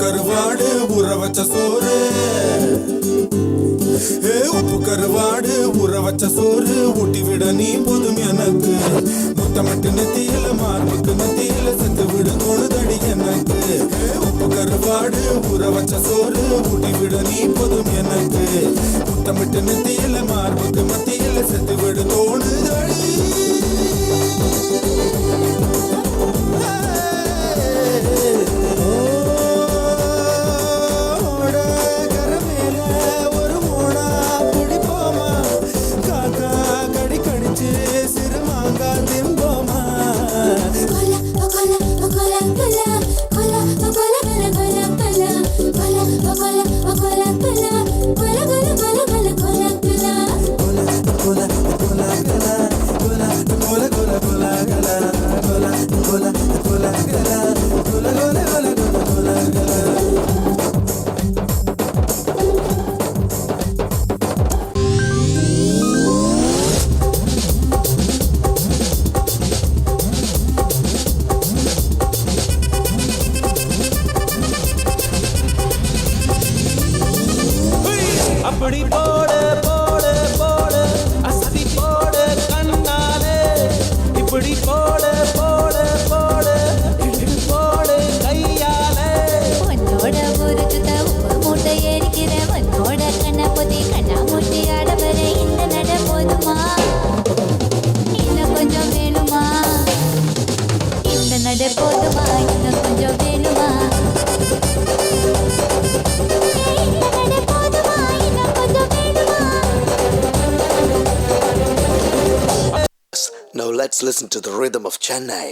கருவாடு ஊற வச்ச சோறு, உப்பு கருவாடு ஊற வச்ச சோறு ஊட்டி விட நீ போதும் எனக்கு. முத்தமிட்டு நெத்தியில மார்புக்கு நெத்தியில செத்து விட தோணுதடி எனக்கு. உப்பு கருவாடு ஊற வச்ச சோறு ஊட்டி விட நீ போதும் எனக்கு. முத்தமிட்டு நெத்தியில மார்புக்கு மத்தியில செத்து விட தோணுதடி. அப்படி போடு போடு போடு அசதி போடு கண்ணாலே, இப்படி போடு போடு போடு இடு போடு கையாலே. உன்னோட ஒரு சுத்த உப்பு மூட்டை எரிக்கிற, உன்னோட கண்ண பொத்தி கண்ணா மூட்டி ஆட வர இந்த நட போதுமா? இன்னும் கொஞ்சம் வேணுமா? இந்த நட போதுமா? இன்னும் கொஞ்சம் வேணுமா? Now let's listen to the rhythm of Chennai.